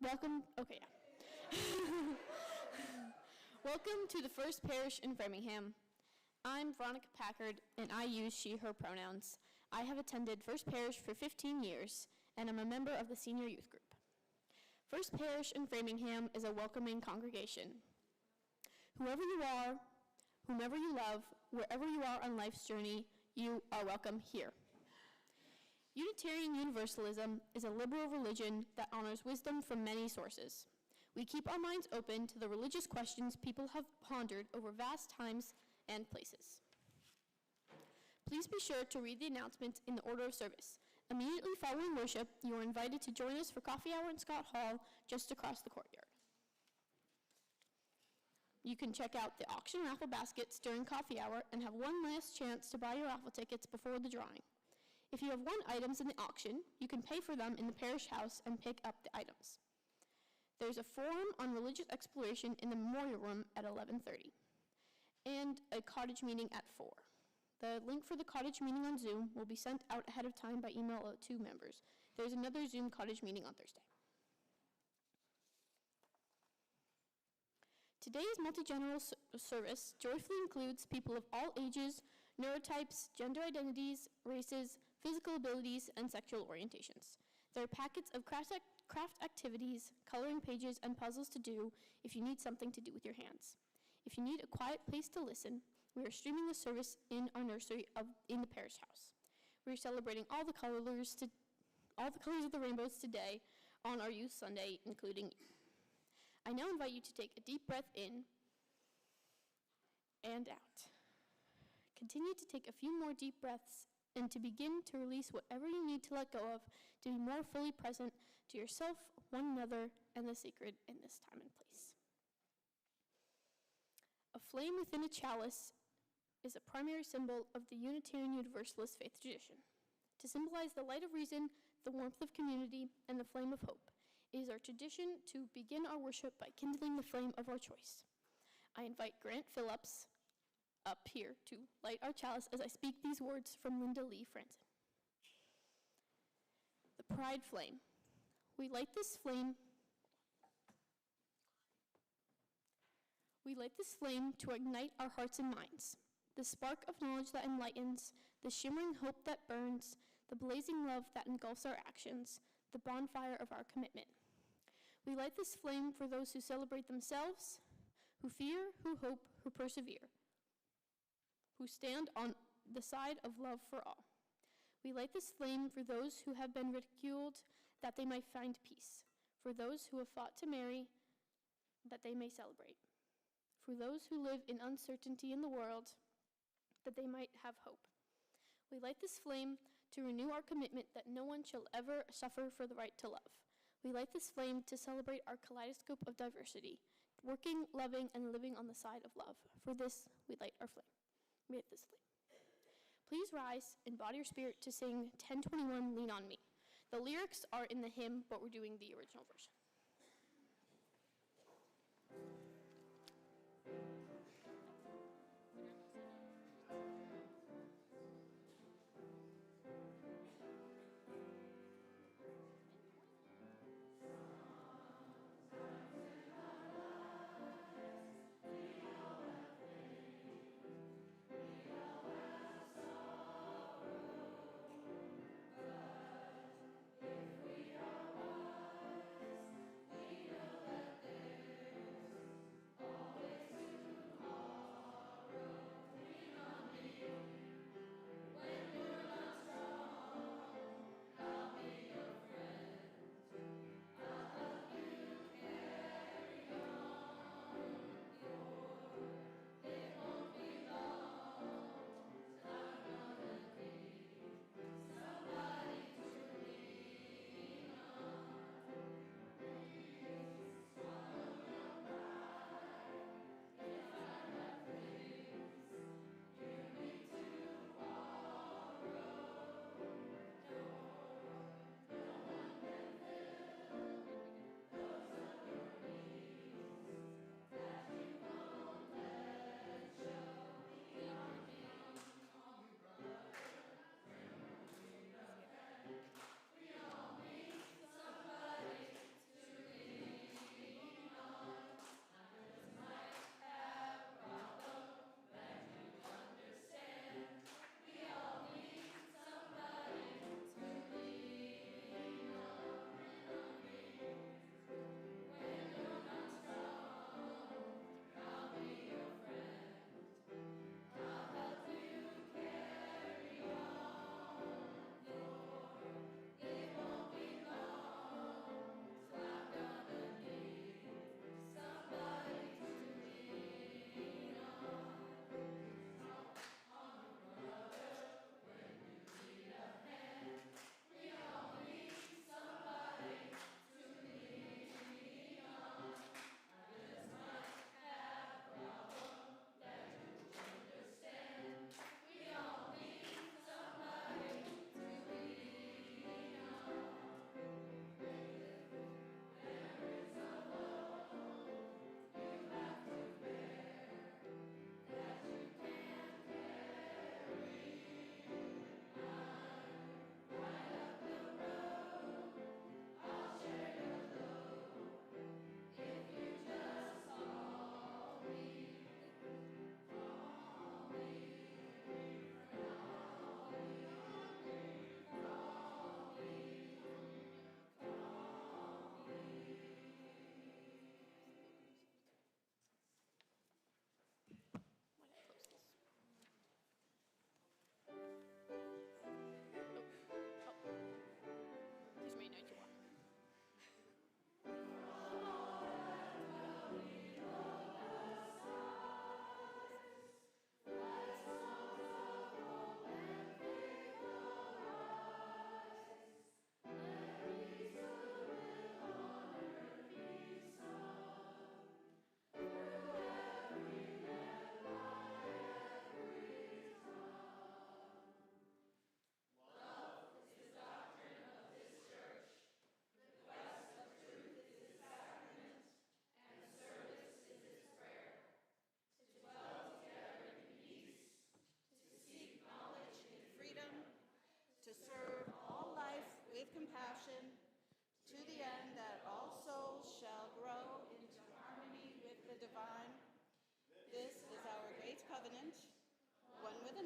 Okay, yeah. Welcome to the First Parish in Framingham. I'm Veronica Packard, and I use she, her pronouns. I have attended First Parish for 15 years, and I'm a member of the senior youth group. First Parish in Framingham is a welcoming congregation. Whoever you are, whomever you love, wherever you are on life's journey, you are welcome here. Unitarian-Universalism is a liberal religion that honors wisdom from many sources. We keep our minds open to the religious questions people have pondered over vast times and places. Please be sure to read the announcements in the order of service. Immediately following worship, you are invited to join us for coffee hour in Scott Hall, just across the courtyard. You can check out the auction raffle baskets during coffee hour and have one last chance to buy your raffle tickets before the drawing. If you have won items in the auction, you can pay for them in the parish house and pick up the items. There's a forum on religious exploration in the memorial room at 11:30, and a cottage meeting at 4. The link for the cottage meeting on Zoom will be sent out ahead of time by email to members. There's another Zoom cottage meeting on Thursday. Today's multi-general service joyfully includes people of all ages, neurotypes, gender identities, races, physical abilities, and sexual orientations. There are packets of craft activities, coloring pages, and puzzles to do if you need something to do with your hands. If you need a quiet place to listen, we are streaming the service in our nursery in the parish house. We are celebrating all the colors of the rainbows today on our Youth Sunday, including you. I now invite you to take a deep breath in and out. Continue to take a few more deep breaths and to begin to release whatever you need to let go of to be more fully present to yourself, one another, and the sacred in this time and place. A flame within a chalice is a primary symbol of the Unitarian-Universalist faith tradition. To symbolize the light of reason, the warmth of community, and the flame of hope, it is our tradition to begin our worship by kindling the flame of our choice. I invite Grant Phillips up here to light our chalice as I speak these words from Linda Lee Franzen. The pride flame. We light this flame to ignite our hearts and minds. The spark of knowledge that enlightens, the shimmering hope that burns, the blazing love that engulfs our actions, the bonfire of our commitment. We light this flame for those who celebrate themselves, who fear, who hope, who persevere, who stand on the side of love for all. We light this flame for those who have been ridiculed, that they might find peace, for those who have fought to marry, that they may celebrate, for those who live in uncertainty in the world, that they might have hope. We light this flame to renew our commitment that no one shall ever suffer for the right to love. We light this flame to celebrate our kaleidoscope of diversity, working, loving, and living on the side of love. For this, we light our flame. We light this flame. Please rise and body your spirit to sing 1021, Lean on Me. The lyrics are in the hymn, but we're doing the original version.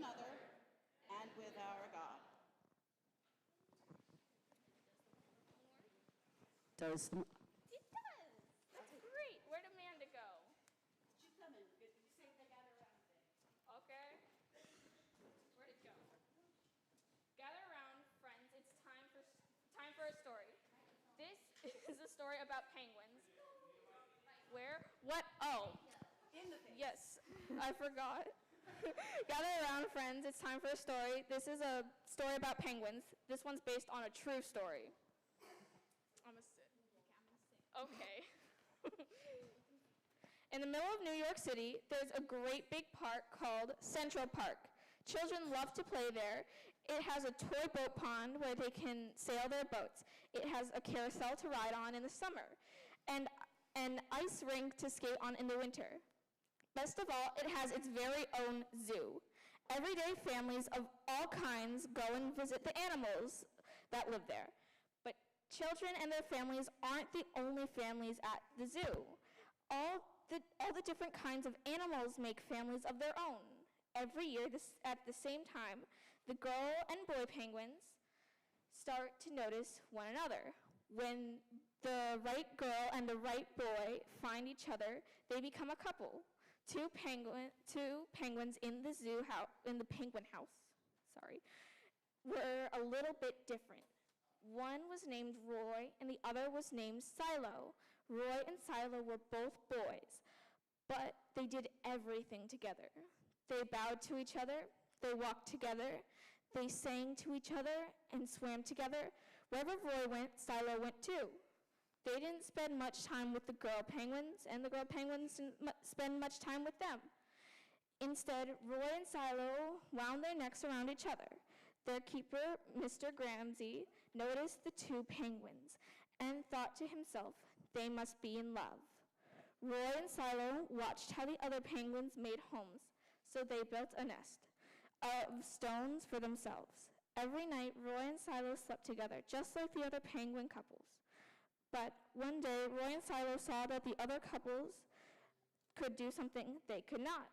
another, and with our God. Does the... It does. That's great. Where'd Amanda go? She's coming. You say they gather around today. Okay. Where'd it go? Gather around, friends. It's time for a story. This is a story about penguins. Where? What? Oh. In the face. Yes, I forgot. Gather around, friends. It's time for a story. This is a story about penguins. This one's based on a true story. I'm gonna sit. Okay. In the middle of New York City, there's a great big park called Central Park. Children love to play there. It has a toy boat pond where they can sail their boats. It has a carousel to ride on in the summer, and an ice rink to skate on in the winter. Best of all, it has its very own zoo. Everyday families of all kinds go and visit the animals that live there. But children and their families aren't the only families at the zoo. All the different kinds of animals make families of their own. Every year, at the same time, the girl and boy penguins start to notice one another. When the right girl and the right boy find each other, they become a couple. Two penguins in the penguin house, were a little bit different. One was named Roy and the other was named Silo. Roy and Silo were both boys, but they did everything together. They bowed to each other, they walked together, they sang to each other and swam together. Wherever Roy went, Silo went too. They didn't spend much time with the girl penguins, and the girl penguins didn't spend much time with them. Instead, Roy and Silo wound their necks around each other. Their keeper, Mr. Gramsci, noticed the two penguins and thought to himself, they must be in love. Roy and Silo watched how the other penguins made homes, so they built a nest of stones for themselves. Every night, Roy and Silo slept together, just like the other penguin couples. But one day, Roy and Silo saw that the other couples could do something they could not.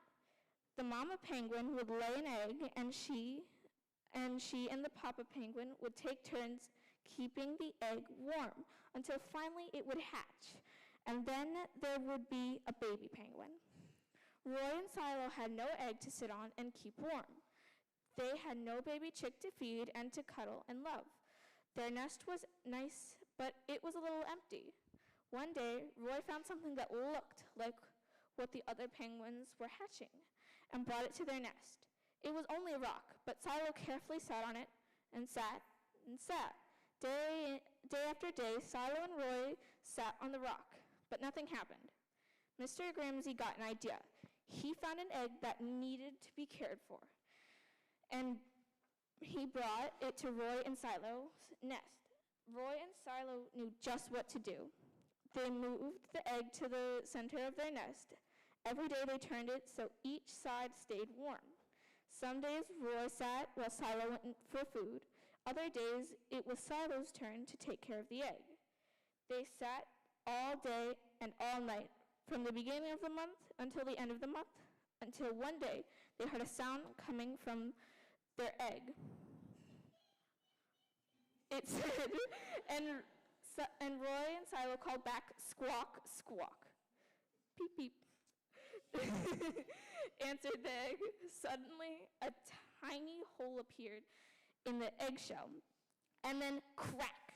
The mama penguin would lay an egg, and she and the papa penguin would take turns keeping the egg warm until finally it would hatch, and then there would be a baby penguin. Roy and Silo had no egg to sit on and keep warm. They had no baby chick to feed and to cuddle and love. Their nest was nice, but it was a little empty. One day, Roy found something that looked like what the other penguins were hatching and brought it to their nest. It was only a rock, but Silo carefully sat on it and sat and sat. Day after day, Silo and Roy sat on the rock, but nothing happened. Mr. Gramsci got an idea. He found an egg that needed to be cared for, and he brought it to Roy and Silo's nest. Roy and Silo knew just what to do. They moved the egg to the center of their nest. Every day they turned it so each side stayed warm. Some days Roy sat while Silo went for food. Other days it was Silo's turn to take care of the egg. They sat all day and all night, from the beginning of the month until the end of the month, until one day they heard a sound coming from their egg. It said, and Roy and Silo called back, squawk, squawk. Beep, beep. Answered the egg. Suddenly, a tiny hole appeared in the eggshell, and then crack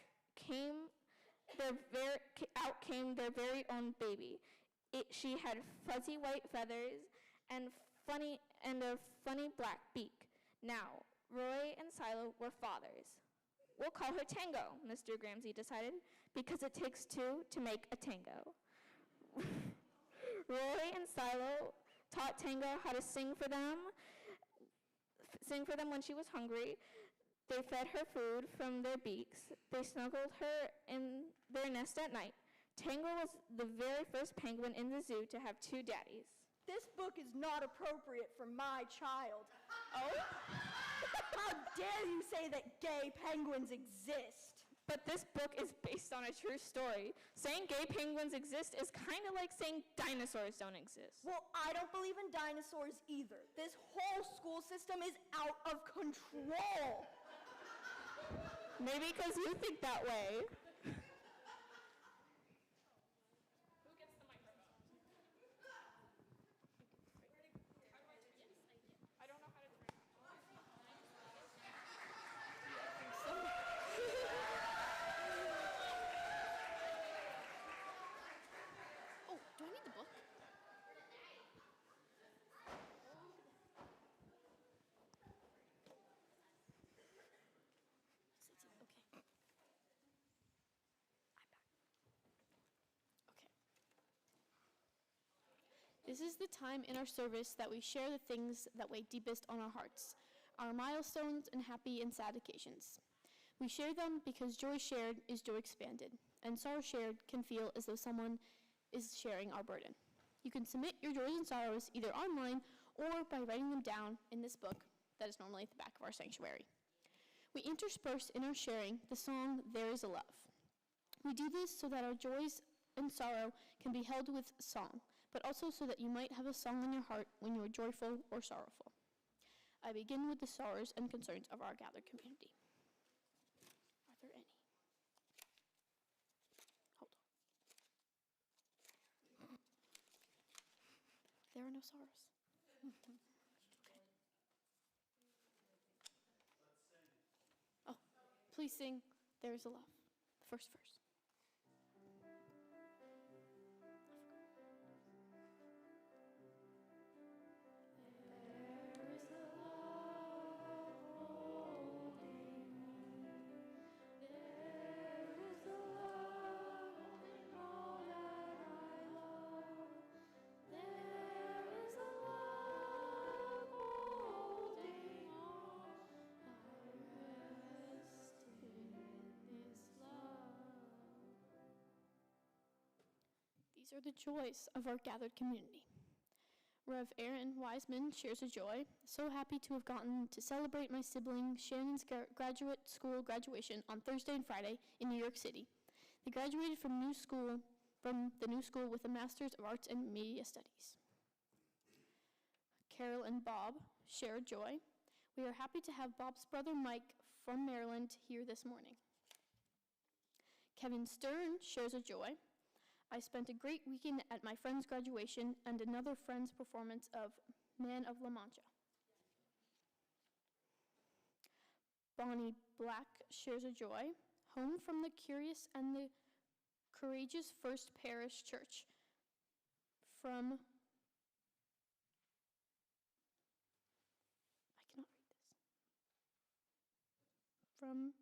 out came their very own baby. She had fuzzy white feathers and a funny black beak. Now, Roy and Silo were fathers. We'll call her Tango, Mr. Gramsci decided, because it takes two to make a tango. Roy and Silo taught Tango how to sing for them when she was hungry. They fed her food from their beaks. They snuggled her in their nest at night. Tango was the very first penguin in the zoo to have two daddies. This book is not appropriate for my child. Oh? How dare you say that gay penguins exist? But this book is based on a true story. Saying gay penguins exist is kind of like saying dinosaurs don't exist. Well, I don't believe in dinosaurs either. This whole school system is out of control. Maybe because you think that way. Oh, do I need the book? Okay. Okay. This is the time in our service that we share the things that weigh deepest on our hearts, our milestones and happy and sad occasions. We share them because joy shared is joy expanded, and sorrow shared can feel as though someone is sharing our burden. You can submit your joys and sorrows either online or by writing them down in this book that is normally at the back of our sanctuary. We intersperse in our sharing the song, There Is a Love. We do this so that our joys and sorrow can be held with song, but also so that you might have a song in your heart when you are joyful or sorrowful. I begin with the sorrows and concerns of our gathered community. Are there any? Hold on. There are no sorrows. Okay. Oh, please sing There Is a Love, the first verse. These are the joys of our gathered community. Rev. Aaron Wiseman shares a joy. So happy to have gotten to celebrate my sibling Shannon's graduate school graduation on Thursday and Friday in New York City. They graduated from the new school with a Master's of Arts and Media Studies. Carol and Bob share a joy. We are happy to have Bob's brother Mike from Maryland here this morning. Kevin Stern shares a joy. I spent a great weekend at my friend's graduation and another friend's performance of Man of La Mancha. Bonnie Black shares a joy. Home from the Curious and the Courageous First Parish Church. From, I cannot read this. From,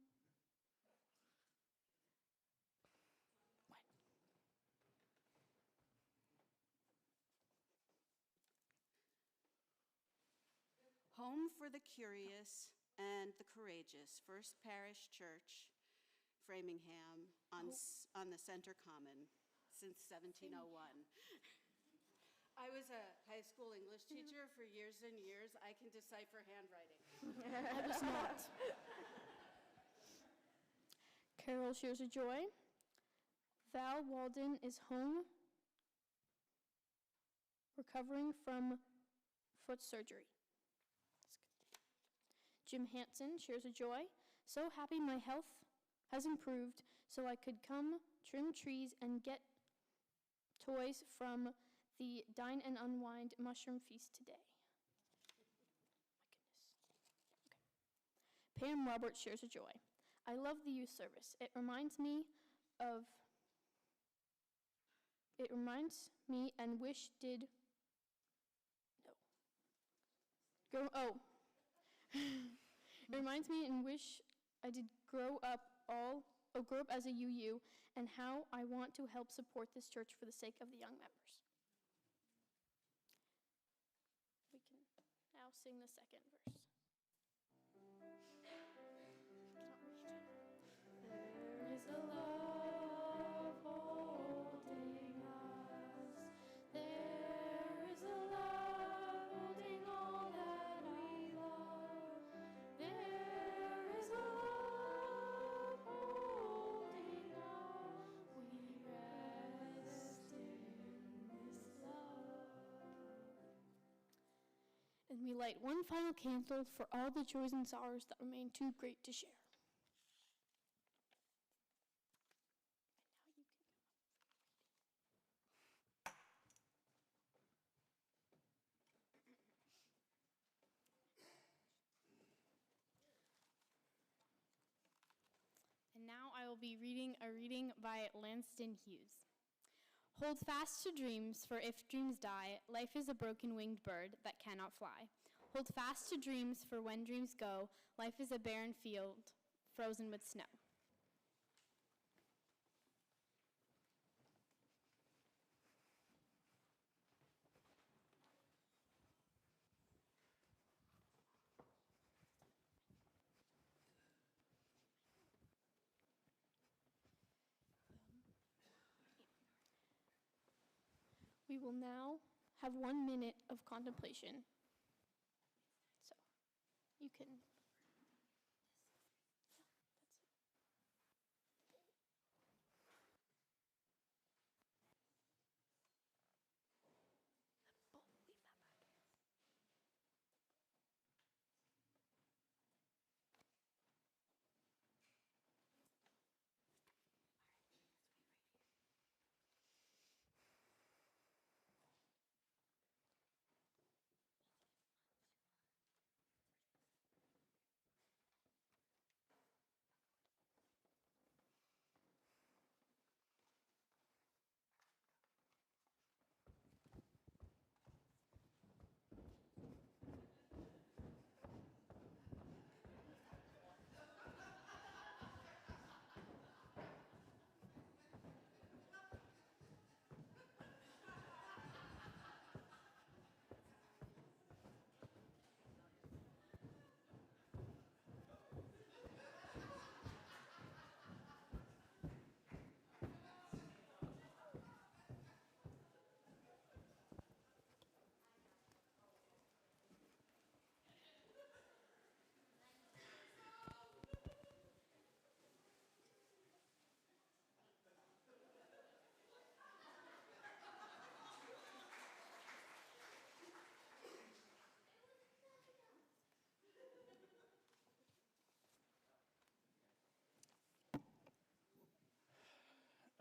Home for the Curious and the Courageous, First Parish Church, Framingham, on the Center Common since 1701. I was a high school English teacher for years and years. I can decipher handwriting. I was not. Carol shares a joy. Val Walden is home, recovering from foot surgery. Jim Hansen shares a joy. So happy my health has improved so I could come trim trees and get toys from the Dine and Unwind Mushroom Feast today. My goodness. Okay. Pam Roberts shares a joy. I love the youth service. It reminds me and wish did, no. It reminds me and wish I did grow up as a UU, and how I want to help support this church for the sake of the young members. We can now sing the second verse. There is a love holding us. There is a love holding all that we love. There is a love holding us. light one final candle for all the joys and sorrows that remain too great to share. And now I will be reading a reading by Lanston Hughes. Hold fast to dreams, for if dreams die, life is a broken-winged bird that cannot fly. Hold fast to dreams, for when dreams go, life is a barren field frozen with snow. We will now have 1 minute of contemplation. So, you can.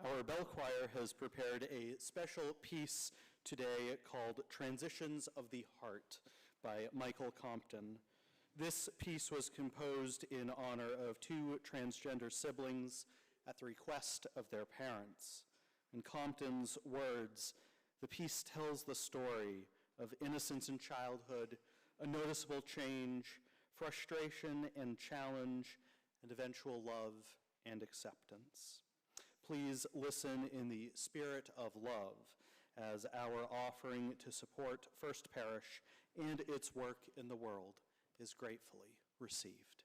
Our bell choir has prepared a special piece today called Transitions of the Heart by Michael Compton. This piece was composed in honor of two transgender siblings at the request of their parents. In Compton's words, the piece tells the story of innocence in childhood, a noticeable change, frustration and challenge, and eventual love and acceptance. Please listen in the spirit of love as our offering to support First Parish and its work in the world is gratefully received.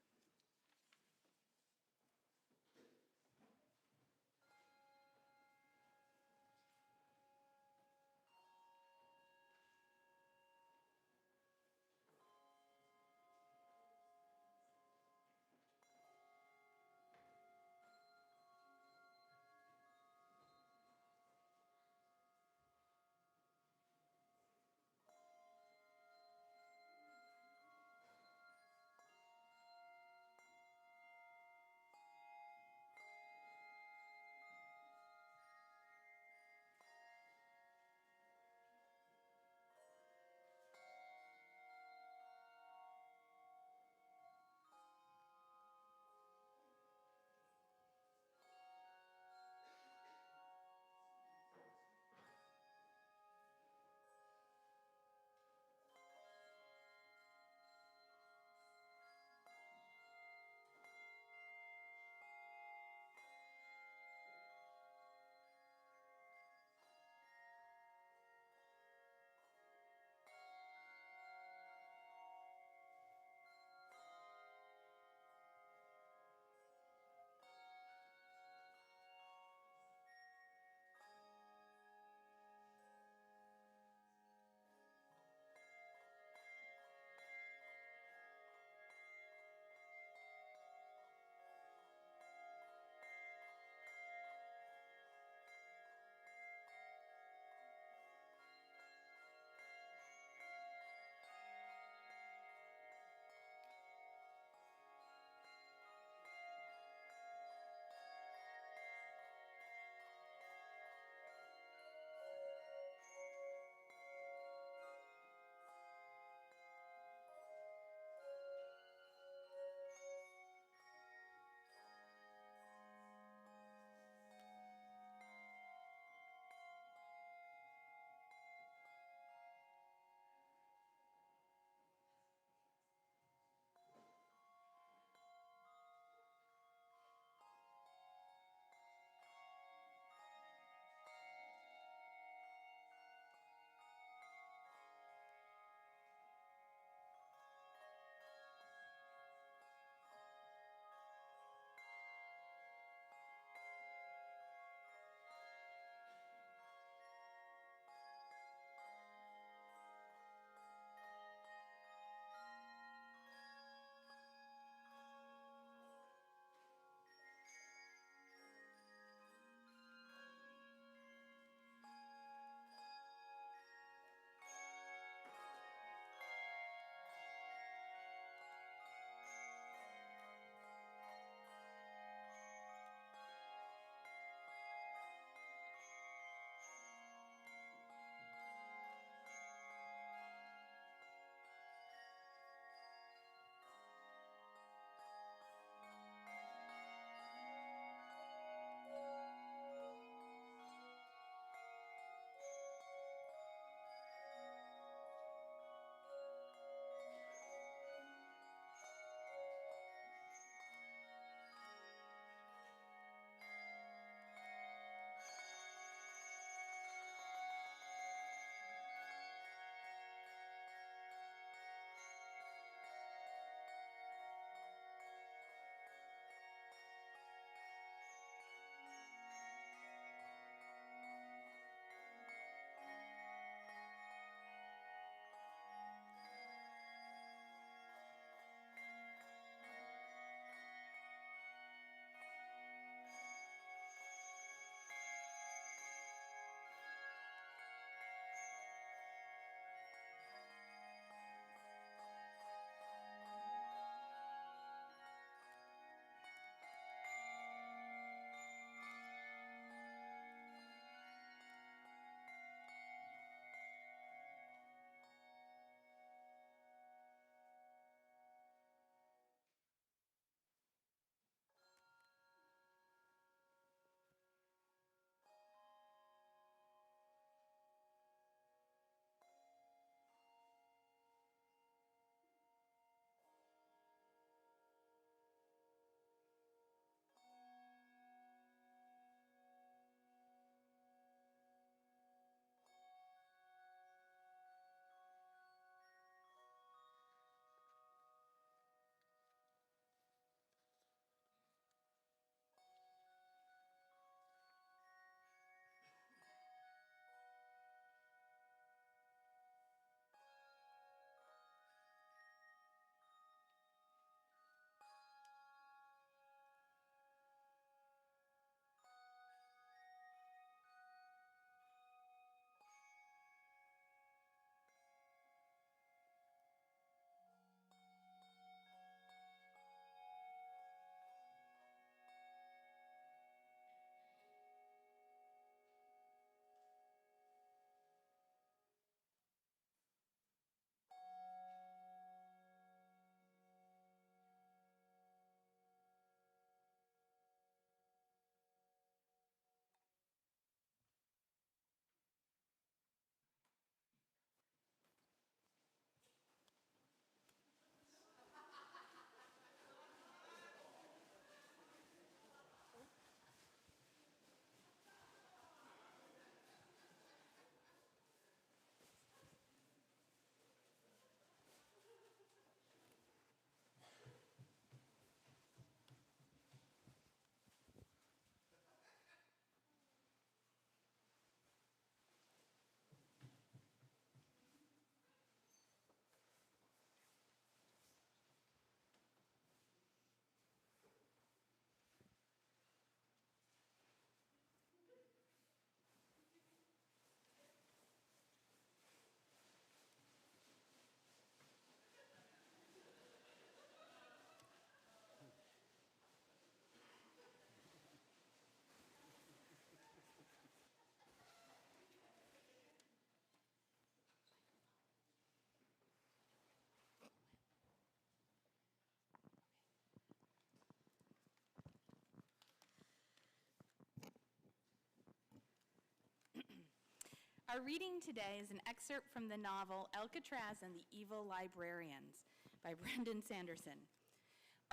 Our reading today is an excerpt from the novel Alcatraz and the Evil Librarians by Brendan Sanderson.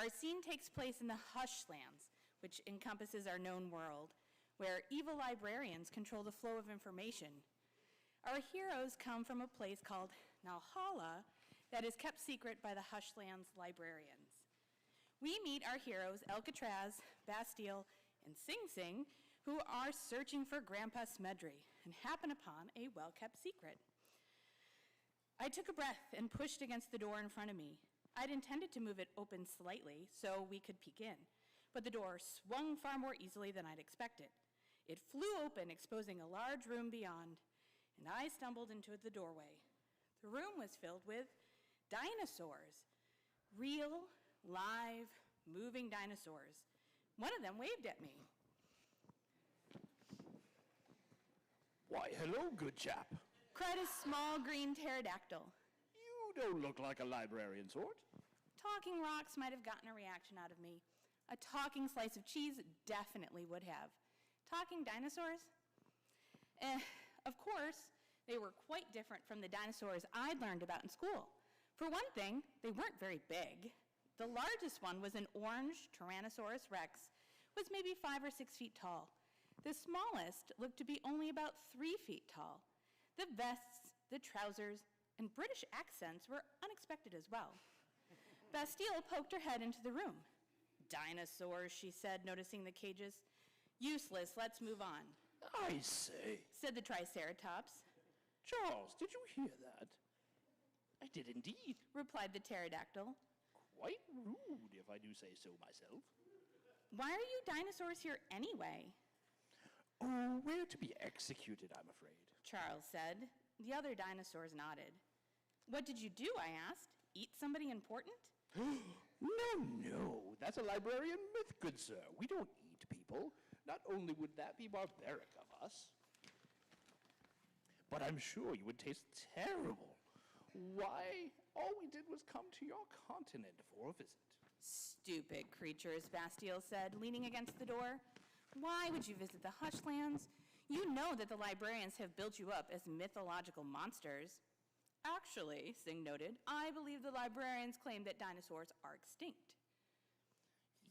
Our scene takes place in the Hushlands, which encompasses our known world, where evil librarians control the flow of information. Our heroes come from a place called Nalhala that is kept secret by the Hushlands librarians. We meet our heroes, Alcatraz, Bastille, and Sing Sing, who are searching for Grandpa Smedry and happen upon a well-kept secret. I took a breath and pushed against the door in front of me. I'd intended to move it open slightly so we could peek in, but the door swung far more easily than I'd expected. It flew open, exposing a large room beyond, and I stumbled into the doorway. The room was filled with dinosaurs, real, live, moving dinosaurs. One of them waved at me. Why, hello, good chap. Cried a small green pterodactyl. You don't look like a librarian sort. Talking rocks might have gotten a reaction out of me. A talking slice of cheese definitely would have. Talking dinosaurs? Of course, they were quite different from the dinosaurs I'd learned about in school. For one thing, they weren't very big. The largest one was an orange Tyrannosaurus rex, was maybe 5 or 6 feet tall. The smallest looked to be only about 3 feet tall. The vests, the trousers, and British accents were unexpected as well. Bastille poked her head into the room. Dinosaurs, she said, noticing the cages. Useless, let's move on. I say. Said the Triceratops. Charles, did you hear that? I did indeed. Replied the pterodactyl. Quite rude, if I do say so myself. Why are you dinosaurs here anyway? Oh, we're to be executed, I'm afraid. Charles said. The other dinosaurs nodded. What did you do, I asked. Eat somebody important? No, that's a librarian myth, good sir. We don't eat people. Not only would that be barbaric of us, but I'm sure you would taste terrible. Why, all we did was come to your continent for a visit. Stupid creatures, Bastille said, leaning against the door. Why would you visit the Hushlands? You know that the librarians have built you up as mythological monsters. Actually, Singh noted, I believe the librarians claim that dinosaurs are extinct.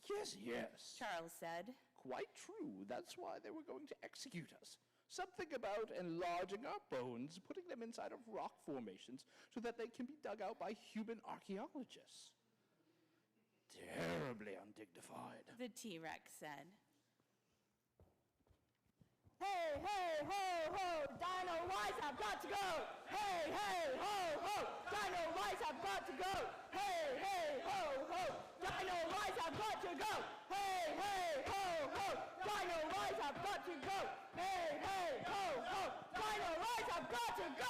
Yes, Charles said. Quite true. That's why they were going to execute us. Something about enlarging our bones, putting them inside of rock formations so that they can be dug out by human archaeologists. Terribly undignified. The T-Rex said. Hey, hey, ho, ho, Dino Wise, I've got to go. Hey, hey, ho, ho, Dino Wise, I've got to go. Hey, hey, ho, ho, Dino Wise, I've got to go. Hey, hey, ho, ho, Dino Wise, I've got to go. Hey, hey, ho, ho, Dino Wise, I've got to go.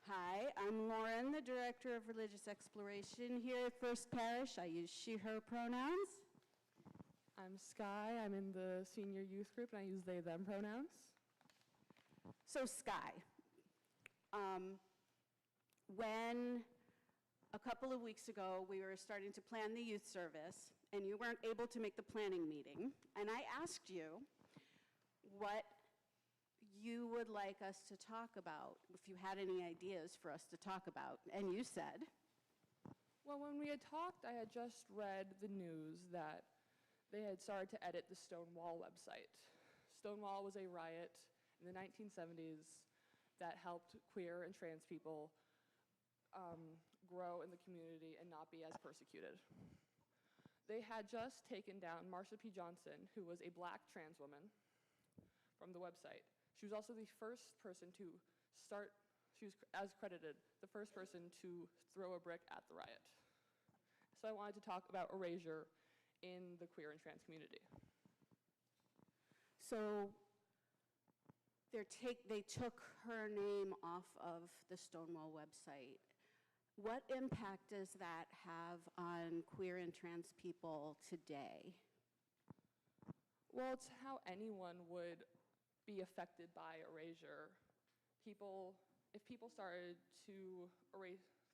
Hi, I'm Lauren, the Director of Religious Exploration here at First Parish. I use she, her pronouns. I'm Sky. I'm in the senior youth group, and I use they, them pronouns. So Sky, when a couple of weeks ago we were starting to plan the youth service, and you weren't able to make the planning meeting, and I asked you what you would like us to talk about, if you had any ideas for us to talk about, and you said, Well, when we had talked, I had just read the news that they had started to edit the Stonewall website. Stonewall was a riot in the 1970s that helped queer and trans people grow in the community and not be as persecuted. They had just taken down Marsha P. Johnson, who was a black trans woman, from the website. She was also the first person to start, she was as credited, the first person to throw a brick at the riot. So I wanted to talk about erasure in the queer and trans community. So they took her name off of the Stonewall website. What impact does that have on queer and trans people today? Well, it's how anyone would be affected by erasure. If people started to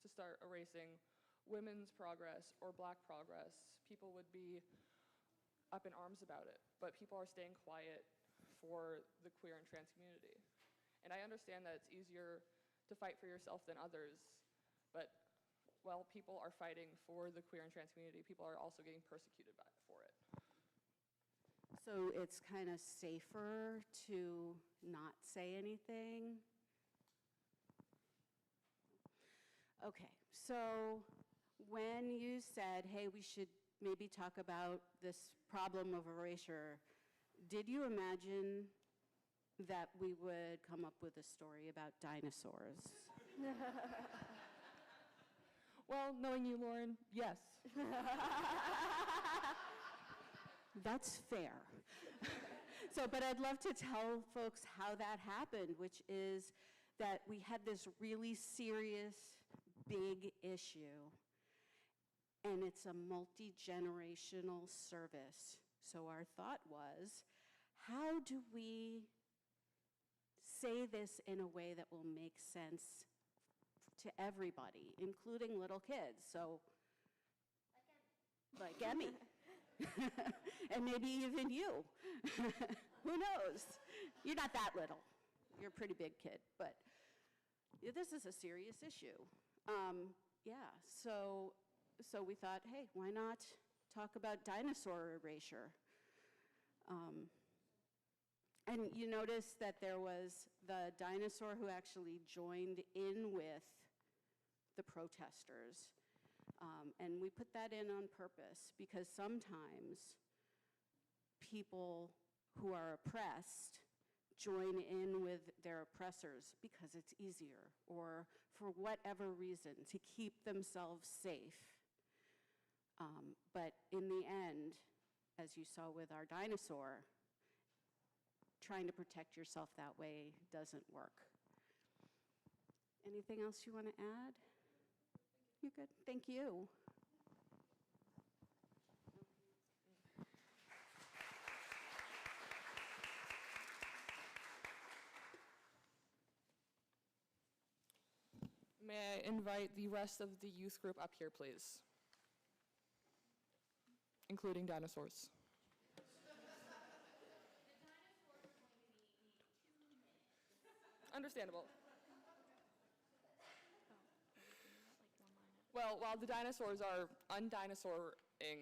start erasing women's progress or black progress, people would be up in arms about it. But people are staying quiet for the queer and trans community. And I understand that it's easier to fight for yourself than others, but while people are fighting for the queer and trans community, people are also getting persecuted for it. So it's kind of safer to not say anything? Okay, so when you said, hey, we should maybe talk about this problem of erasure, did you imagine that we would come up with a story about dinosaurs? Well, knowing you, Lauren, yes. That's fair. But I'd love to tell folks how that happened, which is that we had this really serious, big issue, and it's a multi-generational service. So our thought was, how do we say this in a way that will make sense to everybody, including little kids? So, like Emmy. And maybe even you. Who knows? You're not that little. You're a pretty big kid, but this is a serious issue. So we thought, hey, why not talk about dinosaur erasure? And you notice that there was the dinosaur who actually joined in with the protesters. And we put that in on purpose because sometimes people who are oppressed join in with their oppressors because it's easier or for whatever reason to keep themselves safe. But in the end, as you saw with our dinosaur, trying to protect yourself that way doesn't work. Anything else you want to add? You're good. Thank you. May I invite the rest of the youth group up here, please? Including dinosaurs. Understandable. Well, while the dinosaurs are undinosaur-ing,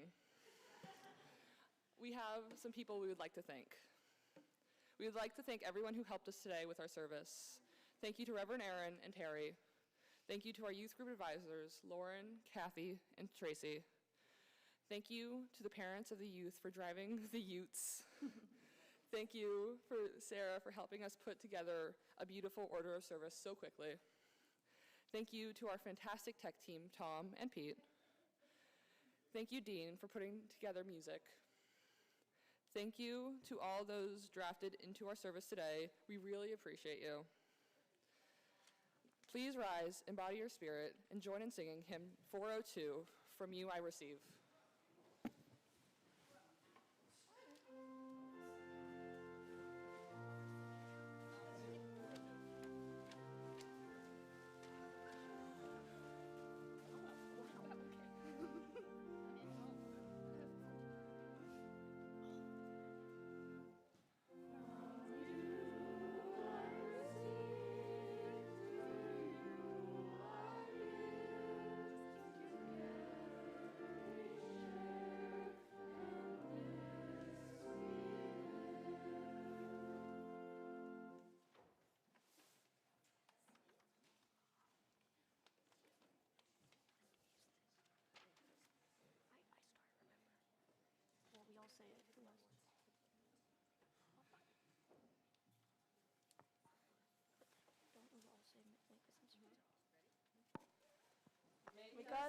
we have some people we would like to thank. We would like to thank everyone who helped us today with our service. Thank you to Reverend Aaron and Terry. Thank you to our youth group advisors, Lauren, Kathy, and Tracy. Thank you to the parents of the youth for driving the Utes. Thank you for Sarah for helping us put together a beautiful order of service so quickly. Thank you to our fantastic tech team, Tom and Pete. Thank you, Dean, for putting together music. Thank you to all those drafted into our service today. We really appreciate you. Please rise, embody your spirit, and join in singing hymn 402, From You I Receive.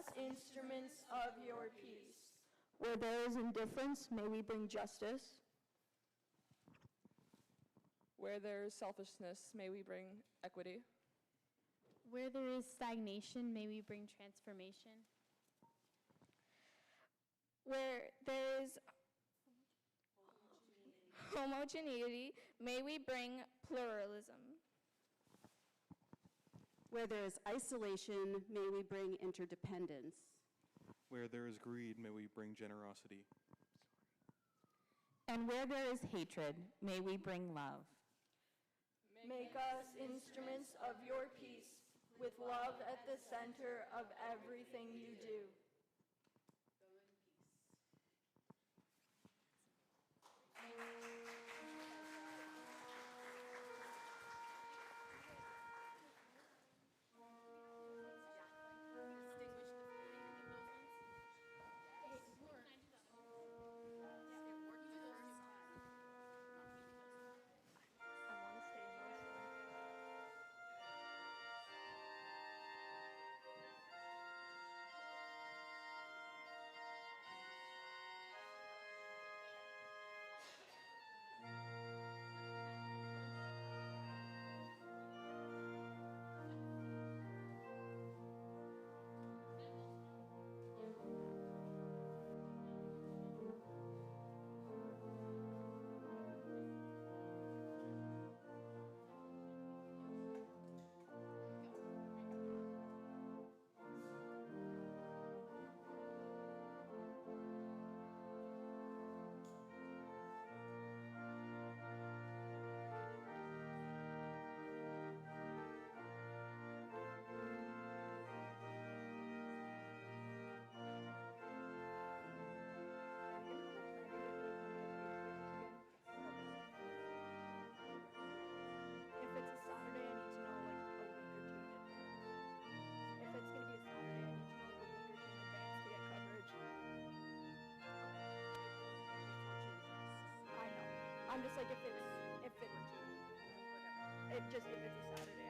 us instruments of your peace. Where there is indifference, may we bring justice. Where there is selfishness, may we bring equity. Where there is stagnation, may we bring transformation. Where there is homogeneity, may we bring pluralism. Where there is isolation, may we bring interdependence. Where there is greed, may we bring generosity. And where there is hatred, may we bring love. Make us instruments of your peace, with love at the center of everything you do. I'm just like, if it's a Saturday,